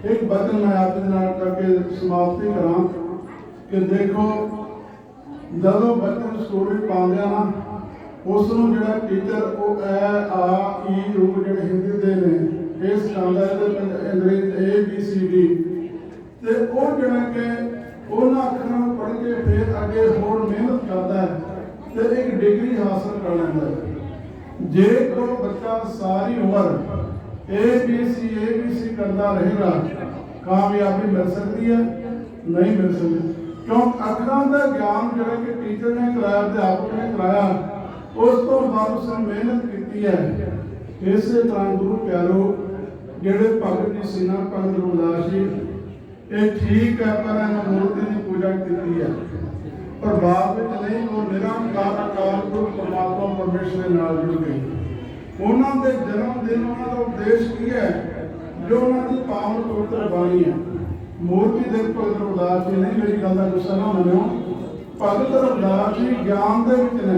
एक वचन मैं आपके नाल करके समाप्ति करा कि देखो जदों बच्चे स्कूल पाते ना उसनों जिहड़ा टीचर वो ए आ ई ऊ जिहड़े हिंदी दे ने ये सिखांदा है अंग्रेज ABCD ते वो जिहड़ा कि उन्हां अखरां नूं पढ़ के फिर अगे होर मेहनत करता है तो एक डिग्री हासिल कर लेंदा है। जे कोई बच्चा सारी उम्र ABC करता रहेगा कामयाबी मिल सकती है? नहीं मिल सकती, क्यों अखरां का ज्ञान जो कि टीचर ने कराया अध्यापक ने कराया उस तो बाद उसने मेहनत की है। इस तरह गुरु प्यारो जेडे भगत जी सीना भगत रविदास जी ये ठीक है पर इन्होंने मूर्ति की पूजा की है पर बाद में नहीं वो निरंकार अकाल पुरख परमात्मा परमेश्वर के नाल जुड़ गए। उन्होंने जन्म दिन उन्होंने उपदेश की है जो उन्होंने पावन पवित्र बाणी है। मूर्ति देख भगत रविदास जी नहीं, मेरी गल का गुस्सा ना मनो, भगत रविदास जी ज्ञान के विच ने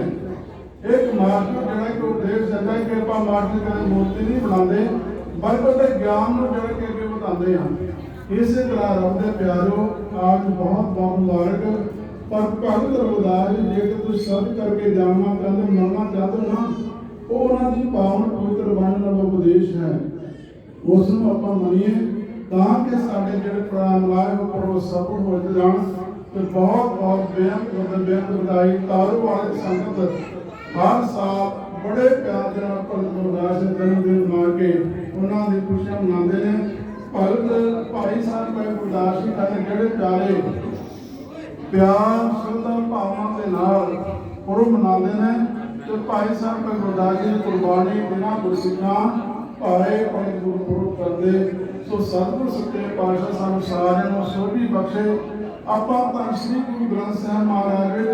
एक मास्टर जरा कि उपदेश दिता है कि आप मास्टर कदे मूर्ति नहीं बनाते बल्कि उसके ज्ञान को जरा कि अगे बताते हैं। इस तरह रब दे प्यारो आज बहुत बहुत मुबारक। पर भगत रविदास जी जेकर तुम सर्च करके जानना चाहते मनना चाहते ना वो उन्होंने पावन पवित्र बाणी का उपदेश है उसनों आप मनीए ताकि साढ़े जो प्राण लाए वो सफल हो जान। तो बहुत बहुत बेअंत बधाई तारू वाले संगत हर साल बड़े प्यार के भगत रविदास के जन्मदिन मना के उन्होंने खुशियां मनाते हैं। भगत भाई साहब भाई गुरदास जी खाते जेडे प्यारे प्यार श्रद्धा भावना के नाल पुरब मनाते हैं तो भाई साहब भाई गुरदास जी की कुर्बानी बिना गुरसिखां भाए पंडित गुरपुरब करते। सो सतगुर सच्चे पातशाह सानू सारिआं नूं सोभी बख्शे। आपां धन श्री गुरु ग्रंथ साहिब महाराज विच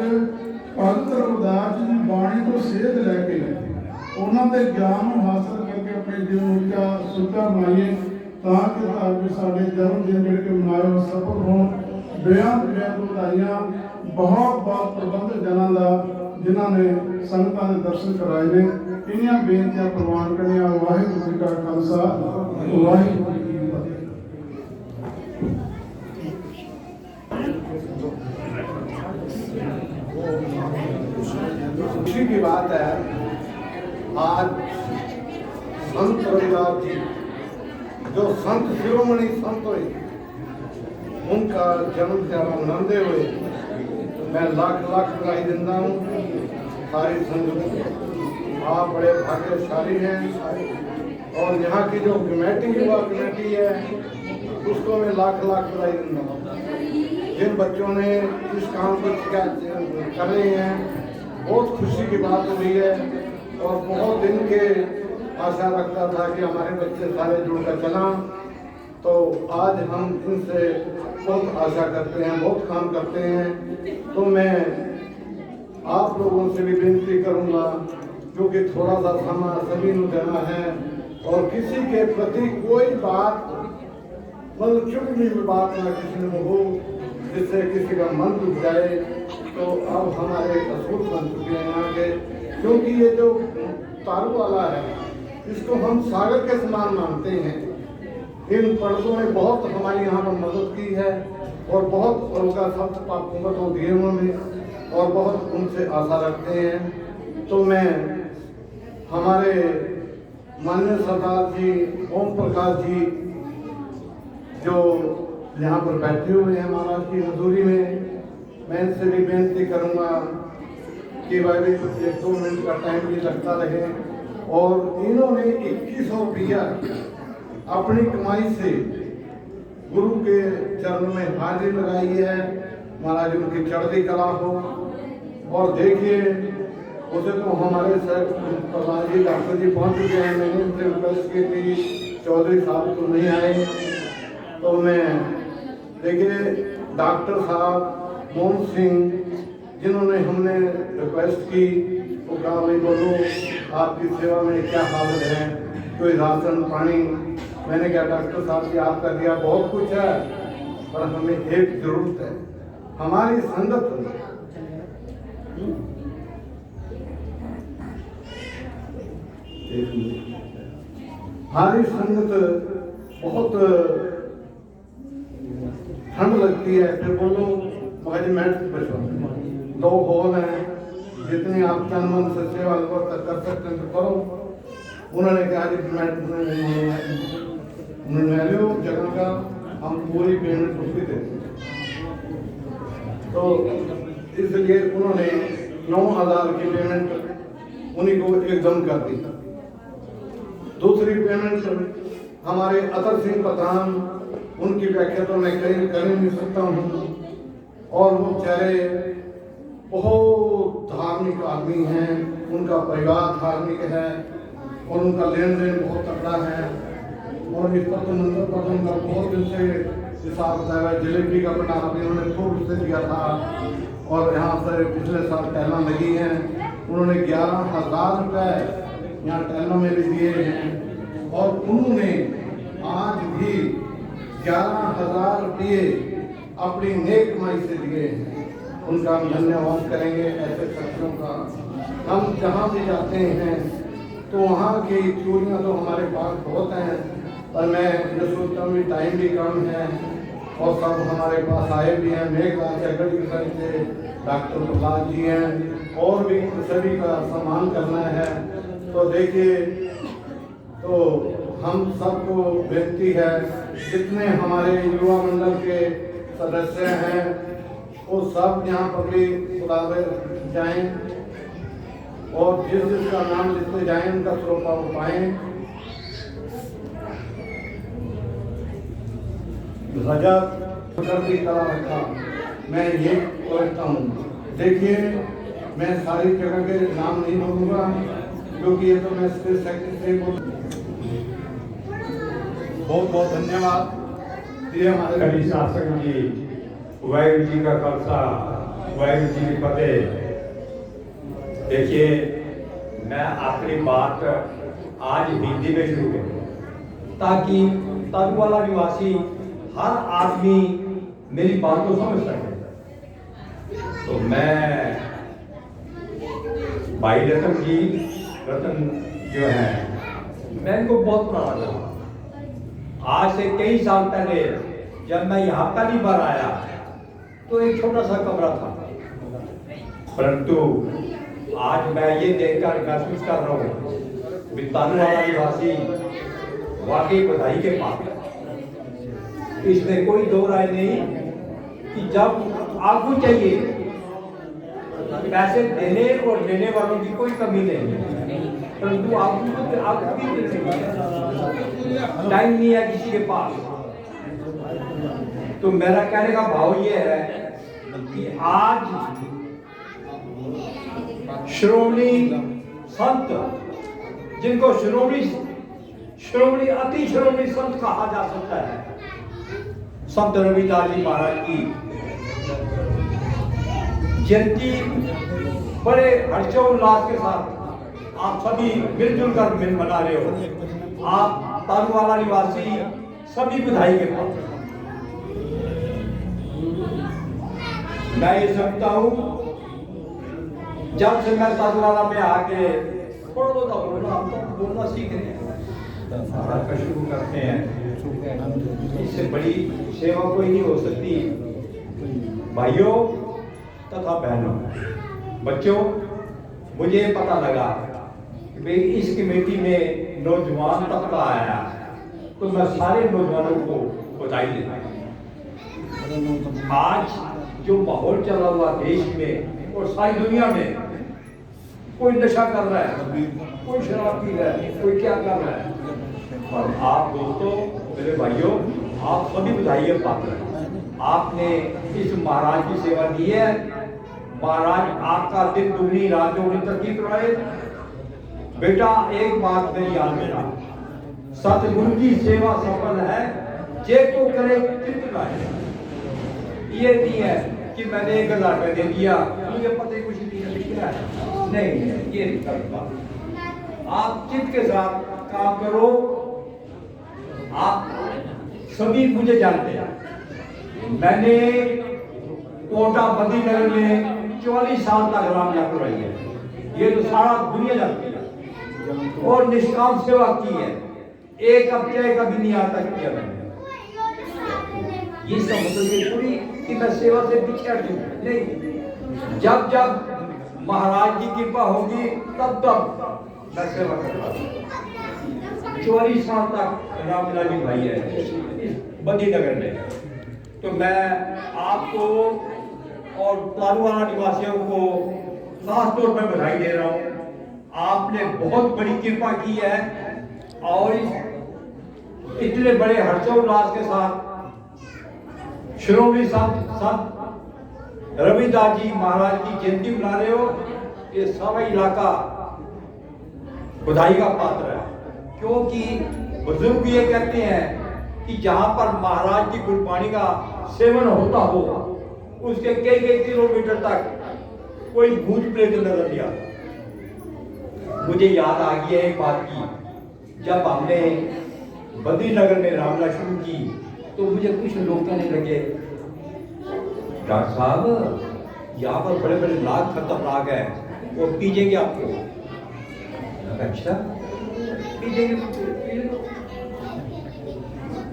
भगत रविदास जी की बाणी तो सेध लैके उन्होंने ज्ञान को हासिल करके अपने जीवन ऊंचा सुचा बनाइए ताकि साढ़े जन्मदिन जो मनाए हो सफल हो। बेअंत बेअंत बधाइयां बहुत बहुत प्रबंधक जनों का जिन्होंने संगतां के दर्शन कराए ने। इन्हां बेनतियां प्रवान करनिया। वाहिगुरू जी का खालसा वाहिगुरू जी की फतेह। खुशी की बात है आज संत रविदास जी जो संत शिरोमणि संत हुए उनका जन्म दिहाड़ा मनाते हुए मैं लाख लाख बधाई देता हूँ। सारी संगत आप बड़े भाग्यशाली हैं और यहाँ की जो कमेटी युवा कमेटी है उसको मैं लाख लाख बधाई देता हूँ। जिन बच्चों ने इस काम को कर रहे हैं बहुत खुशी की बात हुई है और बहुत दिन के आशा रखता था कि हमारे बच्चे सारे जुड़कर चला। तो आज हम इनसे बहुत आशा करते हैं बहुत काम करते हैं। तो मैं आप लोगों से भी विनती करूंगा क्योंकि थोड़ा सा समय सभी को देना है और किसी के प्रति कोई बात मतलब चुगली में बात ना किसी में हो जिससे किसी का मन टूट जाए। तो अब हमारे असूल बन चुके हैं यहाँ के, क्योंकि ये जो तारू वाला है इसको हम सागर के समान मानते हैं। इन पर्दों में बहुत हमारी यहाँ पर मदद की है और बहुत उनका सब पाकुमत हो दिए उन्होंने और बहुत उनसे आशा रखते हैं। तो मैं हमारे माननीय सरदार जी ओम प्रकाश जी जो यहाँ पर बैठे हुए हैं महाराज की हजूरी में, मैं इनसे भी बेनती करूँगा कि वह भी कुछ 1-2 मिनट का टाइम भी लगता रहे। और इन्होंने 2100 रुपया अपनी कमाई से गुरु के चरणों में हाजिरी लगाई है। महाराज उनकी चढ़ती कला हो। और देखिए उसे तो हमारे प्रधान जी डॉक्टर जी पहुँच चुके हैं। मैंने उनसे रिक्वेस्ट की थी चौधरी साहब तो नहीं आए। तो मैं देखिए डॉक्टर साहब मोहन सिंह जिन्होंने हमने रिक्वेस्ट की वो कहा भाई बोलो आपकी सेवा में क्या हालत है, कोई राशन पानी। मैंने कहा डॉक्टर साहब जी आपका दिया बहुत कुछ है पर हमें एक जरूरत है हमारी संगत हमारी संगत बहुत ठंड लगती है, फिर बोलो भाई मैट बचो, 2 हॉल हैं, जितनी आप तन मन से सेवा कर सकते हैं तो करो। उन्होंने कहा कि मैट उन्होंने लो जगह का, हम पूरी पेमेंट उसकी देते हैं। तो इसलिए उन्होंने 9,000 की पेमेंट उन्हीं को एकदम कर दी। दूसरी पेमेंट हमारे अतर सिंह पठान, उनकी व्याख्या तो मैं कर ही नहीं सकता हूँ। और वो बेचारे बहुत धार्मिक आदमी हैं, उनका परिवार धार्मिक है और उनका लेन देन बहुत तगड़ा है। और इस पर तो मंदिर पर उनका बहुत दिन से हिसाब होता है। जलेबी का भंडारा भी उन्होंने खूब से दिया था और यहाँ से पिछले साल टैला लगी हैं, उन्होंने 11,000 रुपये यहाँ टैलों में भी दिए हैं। और उन्होंने आज भी 11,000 रुपये अपनी नेक कमाई से दिए हैं। उनका हम धन्यवाद करेंगे। ऐसे शख्सों का हम जहाँ भी जाते हैं तो वहाँ की चोरियाँ तो हमारे पास बहुत हैं, पर मैं ये सोचता हूँ टाइम भी कम है और सब हमारे पास आए भी हैं। मेघराज चक्कर की साइड से डॉक्टर प्रहलाद जी हैं और भी सभी का सम्मान करना है। तो देखिए, तो हम सबको बेनती है, जितने हमारे युवा मंडल के सदस्य हैं वो सब यहाँ पर भी बुलावे जाएं और जिस जिसका नाम लिखते जाएं उनका श्रोता हो पाएं। रजत की तरह रखा, मैं ये समझता हूँ। देखिए, मैं सारी जगह के नाम नहीं बोलूँगा क्योंकि ये तो मैं स्पेस सेक्रेटरी बोल। बहुत बहुत धन्यवाद। ये हमारे कवि शासक जी, वाहिगुरु जी का खालसा, वाहिगुरु जी की फतेह। देखिए, मैं अपनी बात आज हिंदी में शुरू करूँ ताकि तालुवाला निवासी हर आदमी मेरी बात को समझ सके। तो मैं भाई रतन जो है, मैं इनको बहुत पुराना जानता हूँ। आज से कई साल पहले जब मैं यहाँ पहली बार आया तो एक छोटा सा कमरा था, परंतु आज मैं ये देखकर महसूस कर रहा हूँ तालुवाला निवासी वाकई बधाई के पात्र। इसमें कोई दो राय नहीं कि जब आपको चाहिए पैसे देने और लेने वालों की कोई कमी नहीं है, परंतु आपकी टाइम नहीं है किसी के पास। तो मेरा कहने का भाव ये है कि आज श्रोमणी संत, जिनको श्रोमणी अति श्रोमणी संत कहा जा सकता है, संत रविदास जी महाराज की जयंती बड़े हर्षोल्लास के साथ आप सभी मिलजुल कर मना रहे हो। आप तालुवाला निवासी सभी बधाई के पात्र। मैं ये समझता हूँ, जब से मैं तालुवाला में आके थोड़ा बहुत बोलना सीख रहे हैं, शुरू करते हैं, इससे बड़ी सेवा कोई नहीं हो सकती। भाइयों तथा बहनों, बच्चों, मुझे पता लगा कि भाई इस कमेटी में नौजवान तबका आया, तो मैं सारे नौजवानों को बधाई देता हूँ। आज जो माहौल चला हुआ देश में और सारी दुनिया में, कोई नशा कर रहा है, कोई शराब पी रहा है, कोई क्या कर रहा है, और आप दोस्तों, मेरे भाइयों, आप सभी बधाई के पात्र हैं। आपने इस महाराज की सेवा दी है। महाराज आपका दिन दुगनी रात चौगुनी तरक्की कराए। बेटा, एक बात मेरी याद रखना, सतगुरु की सेवा सफल है जे को करे चित्त लाए। ये नहीं है कि मैंने 1,000 रुपये दे दिया, मुझे पता ही कुछ नहीं है, नहीं, ये नहीं करना। आप चित्त के साथ काम करो। आप सभी मुझे जानते हैं, मैंने कोटा बद्री नगर में 44 साल तक राम यात्रा रही है, ये तो सारा दुनिया जानती है, और निष्काम सेवा की है। एक हफ्ते कभी नहीं आता किया मैंने। ये इसका मतलब ये थोड़ी कि मैं सेवा से पीछे हट जाऊं, नहीं। जब जब महाराज की कृपा होगी तब तब मैं सेवा करूंगा। 44 साल तक रामलीला जी भाई है इस बद्री नगर में। तो मैं आपको और तालुवाना निवासियों को खास तौर पर बधाई दे रहा हूँ। आपने बहुत बड़ी कृपा की है और इतने बड़े हर्षोल्लास के साथ श्रोमणी संत रविदास जी महाराज की जयंती मना रहे हो। ये सारा इलाका बधाई का पात्र है, क्योंकि बुजुर्ग ये कहते हैं कि जहां पर महाराज की गुरबाणी का सेवन होता हो उसके कई कई किलोमीटर तक कोई भूत प्रेत नजर नहीं आता। मुझे याद आ गई है एक बात की, जब हमने बद्री नगर में रामलीला शुरू की तो मुझे कुछ लोग कहने लगे, डॉक्टर साहब यहाँ पर बड़े बड़े नाग खतरनाक है, वो पीजेंगे आपको। अच्छा पीजेंगे?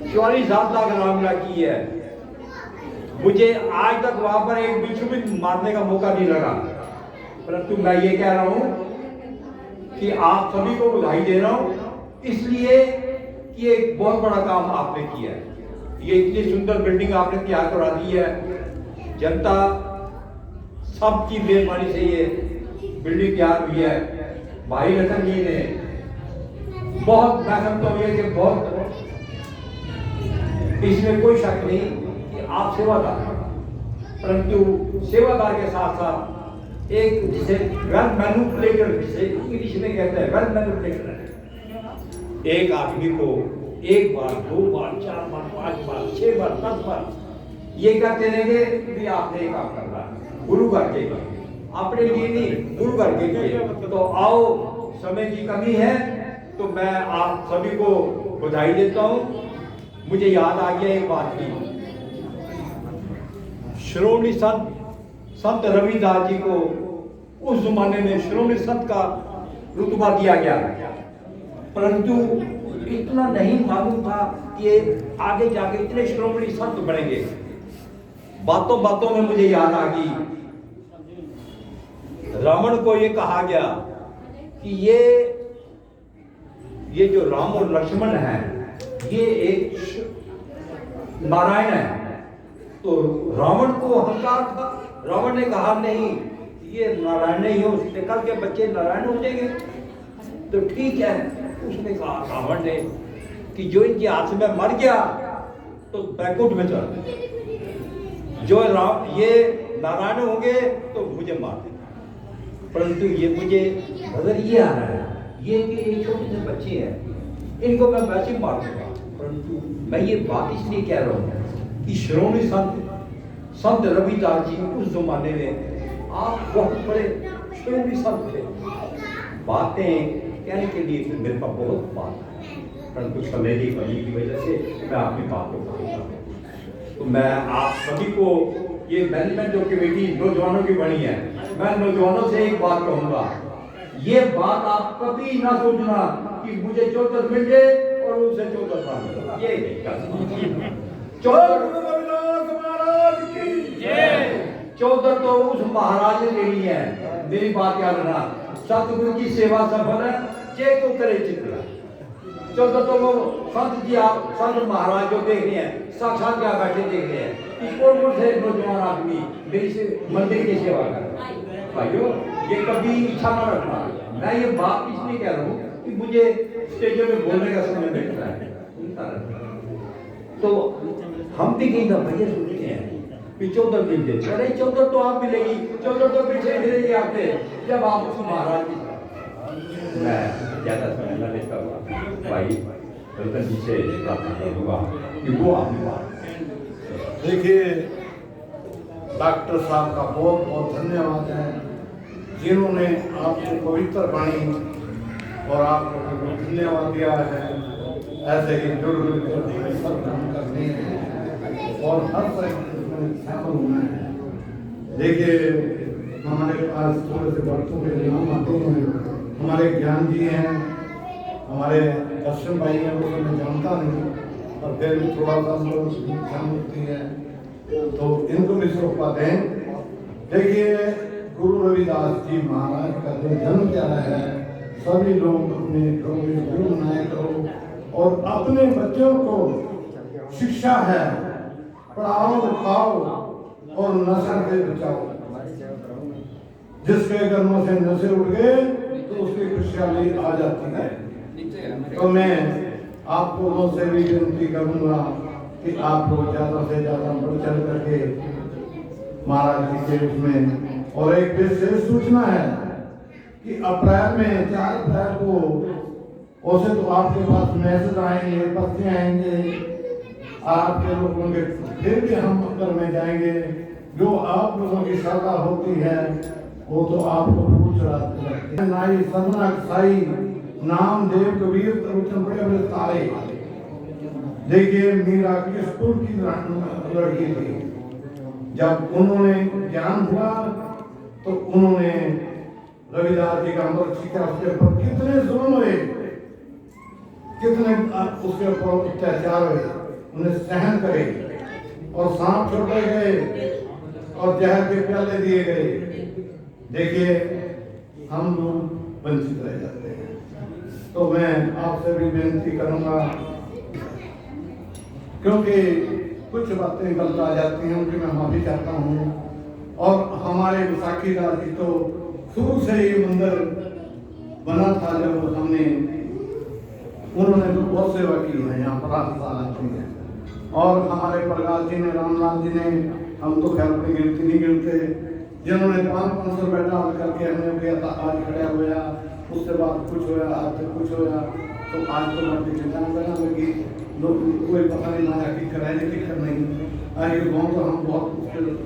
44 साल तक रामलीला की है, मुझे आज तक वहां पर एक बिच्छू भी मारने का मौका नहीं लगा। परंतु मैं ये कह रहा हूं कि आप सभी को बधाई दे रहा हूं, इसलिए कि एक बहुत बड़ा काम आपने किया है। ये इतनी सुंदर बिल्डिंग आपने तैयार करा दी है, जनता सबकी मेहरबानी से ये बिल्डिंग तैयार हुई है। भाई रतन जी ने बहुत, मैं समझता हूँ कि बहुत, इसमें कोई शक नहीं कि आप सेवादार हैं, परंतु सेवादार के साथ साथ एक जिसे वेल मैनिपुलेटर, जिसे इंग्लिश में कहते हैं वेल मैनिपुलेटर है। एक आदमी को एक बार, 2 बार, 4 बार, 5 बार, 6 बार, 10 बार ये कहते रहेंगे कि आपने ये काम करना है गुरु घर के लिए, अपने लिए नहीं, गुरु घर के लिए। तो आओ, समय की कमी है तो मैं आप सभी को बधाई देता हूँ। मुझे याद आ गया एक बात की, श्रोमणी संत रविदास जी को उस जमाने में श्रोमणी संत का रुतबा दिया गया, परंतु इतना नहीं मालूम था कि ये आगे जाके इतने श्रोमणी संत बनेंगे। बातों बातों में मुझे याद आ गई, रावण को ये कहा गया कि ये जो राम और लक्ष्मण है ये एक नारायण है। तो रावण को अहंकार था, रावण ने कहा नहीं ये नारायण नहीं हो सकते, कल के बच्चे नारायण हो जाएंगे। तो ठीक है, उसने कहा रावण ने कि जो इनके हाथ में मर गया तो बैकुंठ में चल, जो ये नारायण होंगे तो मुझे मार देना। परंतु ये मुझे नजर ये आ रहा है ये कि एक छोटे से बच्चे हैं, इनको मैं वैसे मार दूंगा। परंतु मैं ये बात इसलिए कह रहा हूँ कि श्रोमणी संत रविदास जी उस जमाने में आप बहुत बड़े श्रोमणी संत थे। बातें कहने के लिए तो मेरे पास बहुत बात है, परंतु समय की कमी की वजह से मैं आपकी बात को कहूँगा। तो मैं आप सभी को, ये मैनेजमेंट जो कमेटी नौजवानों की बनी है, मैं नौजवानों से एक बात कहूँगा, ये बात आप कभी ना सोचना कि मुझे 14 मिल जाए और उसे 14 साल मिले, ये नहीं करना। 14 तो उस महाराज ने लेनी है। मेरी बात याद रखना, सतगुरु की सेवा सफल है जे को करे चित्रा। 14 तो वो संत जी, आप संत महाराज जो देख रहे हैं, साक्षात क्या बैठे देख रहे हैं कि कौन कौन से नौजवान आदमी मेरी से मंदिर की सेवा कर रहे हैं। भाइयों, ये कभी इच्छा न रखना। मैं ये बात इसलिए कह रहा हूँ कि मुझे स्टेज में बोलने का समय मिलता है, तो हम भी कहीं दफा ये सुनते हैं कि 14 मिल जाए, अरे 14 तो आप मिलेगी, 14 तो पीछे मिलेगी आपसे जब आप उस महाराज की। मैं ज्यादा समय न लेता हुआ भाई रतन जी से प्रार्थना करूँगा कि वो आपकी बात। देखिए, डॉक्टर साहब का बहुत बहुत धन्यवाद है जिन्होंने आपको पवित्र वाणी और आपको धन्यवाद दिया है। ऐसे ही जुड़ कर सब काम करने हैं और हर तरह शामिल होना है। देखिए, हमारे पास थोड़े से बच्चों के नाम आते हैं, हमारे ज्ञान जी हैं, हमारे दर्शन भाई हैं, वो मैं जानता नहीं, और फिर थोड़ा सा नुकसान होती है तो इनको भी रोक पाते हैं। देखिए गुरु रविदास जी महाराज का जो जन्म प्यारा है, सभी लोग अपने घरों में गुरु मनाया करो और अपने बच्चों को शिक्षा है, पढ़ाओ लिखाओ और नशा से बचाओ। जिसके घरों से नशे उठ गए तो उसकी खुशहाली आ जाती है। तो मैं आप लोगों से भी विनती करूंगा कि आप लोग ज्यादा से ज्यादा बढ़ चढ़ करके महाराज जी के उसमें। और एक विशेष सूचना है कि अप्रैल में 4 अप्रैल को वैसे तो आपके पास मैसेज आएंगे, पत्ते आएंगे, आपके लोग होंगे, फिर भी हम घर में जाएंगे। जो आप लोगों की श्रद्धा होती है वो तो आप लोग पूछ रहे नाई सदना साई नाम देव कबीर बड़े बड़े तारे। देखिए मीरा किशपुर की लड़की थी, जब उन्होंने ज्ञान हुआ तो उन्होंने रविदास जी का अमृत सीखा। उसके ऊपर कितने जुल्म हुए, कितने उसके ऊपर अत्याचार हुए, उन्हें सहन करे और सांप छोड़े गए और जहर के प्याले दिए गए। देखिए हम लोग वंचित रह जाते हैं। तो मैं आपसे भी विनती करूंगा, क्योंकि कुछ बातें गलत आ जाती हैं उनकी मैं माफी चाहता हूँ। और हमारे विसाखी दास जी तो शुरू से ही मंदिर बना था, जब हमने उन्होंने तो बहुत सेवा की है यहाँ पर आती है। और हमारे प्रकाश जी ने, रामलाल जी ने, हम तो खैर अपनी गिनती नहीं गिनते, जिन्होंने 500 रुपये डाल करके हमने किया था, आज खड़ा हुआ, उसके बाद कुछ होया, आज तक कुछ होया, तो आज तो मैं चिंता करना लगी। लोग कोई पता नहीं आया कि कराने की कर नहीं आए। गाँव तो हम बहुत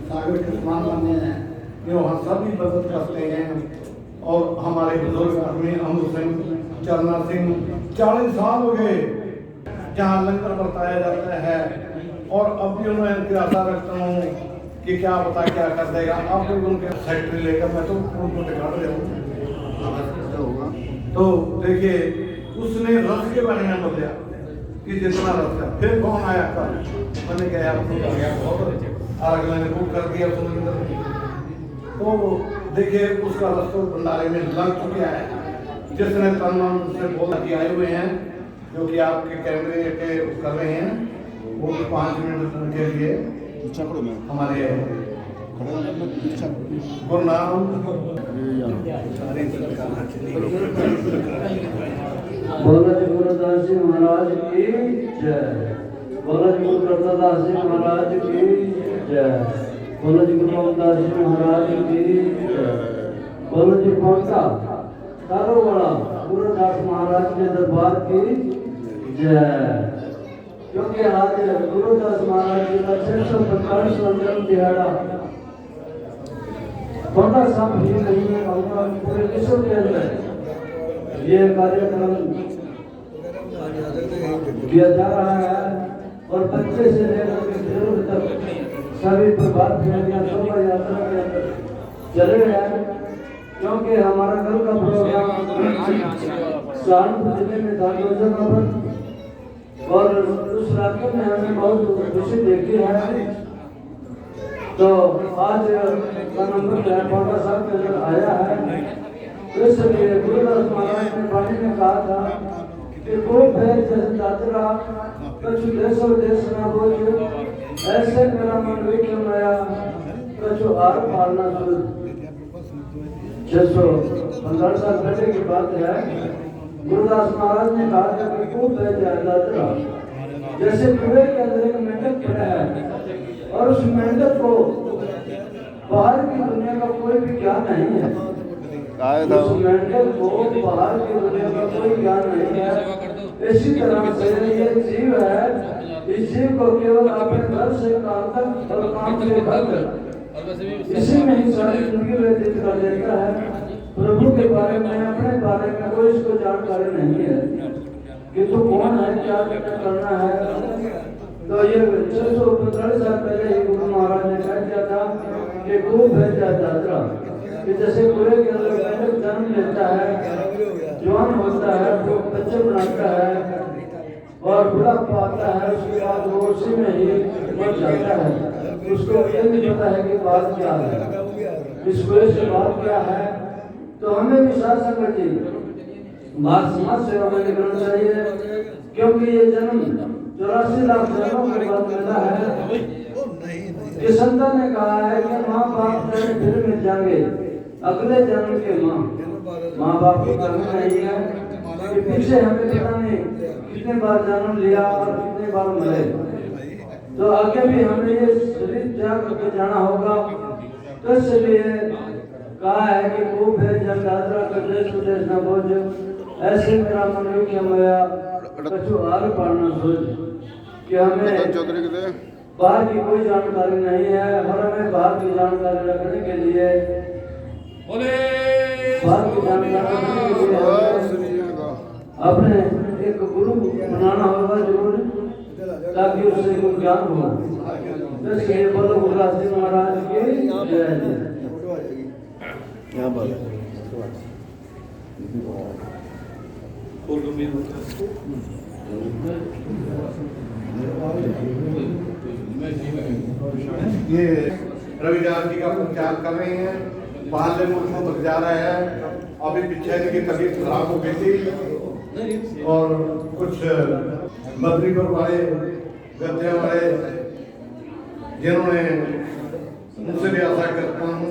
सागर के समान बने हैं, ये वहाँ सभी मदद करते हैं। और हमारे बुजुर्ग आदमी अमर सिंह, चरना सिंह, 40 साल हो गए जहाँ लंगर बरताया जाता है। और अब भी उन्हें इनकी आशा रखता हूँ कि क्या पता क्या कर देगा। आप लोग उनके सेक्रेटरी लेकर मैं तो उनको दिखा रहा हूँ। तो देखिए उसने रस के बारे में बताया कि जितना रस है। फिर कौन आया कल, मैंने कहा आप लोग गया बहुत, अगले ने बुक कर दिया समुद्र में। तो देखिए उसका रस तो भंडारे में लग चुका है। जिसने तन मन से बोला कि आए हुए हैं, जो कि आपके कैमरे के कर रहे हैं, वो 5 मिनट के लिए हमारे गुरनाम बोलो जी गुरुदास जी महाराज की जय। बोलो जी गुरु करतादास जी महाराज की जय। बोलो जी गुरु रामदास जी महाराज की जय। बोलो जी पहुंचा तारोवाड़ा गुरुदास महाराज के दरबार की जय। क्योंकि आज गुरुदास महाराज जी का 645वां जन्म दिहाड़ा छोटा सा भी नहीं है, और पूरे विश्व के अंदर ये कार्यक्रम किया जा रहा है। और बच्चे से लेकर के बुजुर्ग तक सभी प्रभात फेरियां शोभा यात्रा के अंदर चले हैं। क्योंकि हमारा कल का प्रोग्राम सहारनपुर जिले में था पर, और उस इलाके में हमने बहुत खुशी देखी है। तो आज का नंबर पाटा साहब के अंदर आया है। इसलिए गुरुदास महाराज ने वाणी में कहा था कि कोई भय जैसे दादरा कछु देशो देश ना बोझ, ऐसे मेरा मन विक्र नया कछु आर पालना सुध। 615 साल पहले की बात है। गुरुदास महाराज ने कहा था कि खूब भय जाए दादरा, जैसे कुएं के अंदर एक मेंढक पड़ा है और उस मेंढक को बाहर की दुनिया का कोई भी ज्ञान नहीं है। उस मेंढक को बाहर की दुनिया का कोई ज्ञान नहीं है। इसी तरह से ये जीव है, इस जीव को केवल अपने घर से काम तक और काम से घर तक इसी में ही सारी जिंदगी व्यतीत कर देता है। प्रभु के बारे में, अपने बारे में कोई इसको जानकारी नहीं है कि तू कौन है, क्या करना है। तो ये 645 साल पहले ही गुरु महाराज ने कह दिया था कि खूब भय जाए दादरा, कि जैसे कुएं के अंदर मेंढक जन्म लेता है, जवान होता है, तो बच्चे बनाता है और बुढ़ापा आता है, उसके बाद वो उसी में ही मर जाता है। उसको ये नहीं पता है कि बात क्या है, इस वजह से बात क्या है। तो हमें भी साथ संगत जी बात समाज सेवा में निकलना चाहिए, क्योंकि ये जन्म 84 लाख जन्मों के बाद मिला है। ये संतान ने कहा है कि माँ बाप तेरे फिर मिल जाएंगे अगले जन्म के माँ बाप की कमी नहीं है कि पीछे हमें पता नहीं कितने बार जन्म लिया और कितने बार मरे। तो आगे भी हमें ये शरीर त्याग करके जाना होगा। तो इसलिए कहा है कि खूब है जब यात्रा कर देश विदेश न बोझ, ऐसे मेरा मन क्या मया कछु आर पढ़ना सोच कि हमें बाहर की कोई जानकारी नहीं है और हमें बाहर की जानकारी रखने के लिए बाहर की जानकारी रखने के लिए अपने एक गुरु बनाना होगा जरूर, ताकि उससे कोई ज्ञान हो। इसलिए बोलो गुरुदास जी महाराज की जय। ये रविदास जी का प्रचार कर रहे हैं, बाहर से मुल्कों तक जा रहे हैं। अभी पीछे इनकी तबीयत खराब हो गई थी और कुछ बद्रीपुर वाले गद्दे वाले जिन्होंने मुझसे भी आशा करता हूँ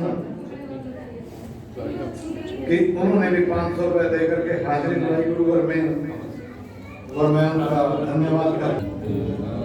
कि उन्होंने भी 500 रुपये दे करके हाजिरी लगाई गुरुवर में, और मैं उनका धन्यवाद करता हूँ।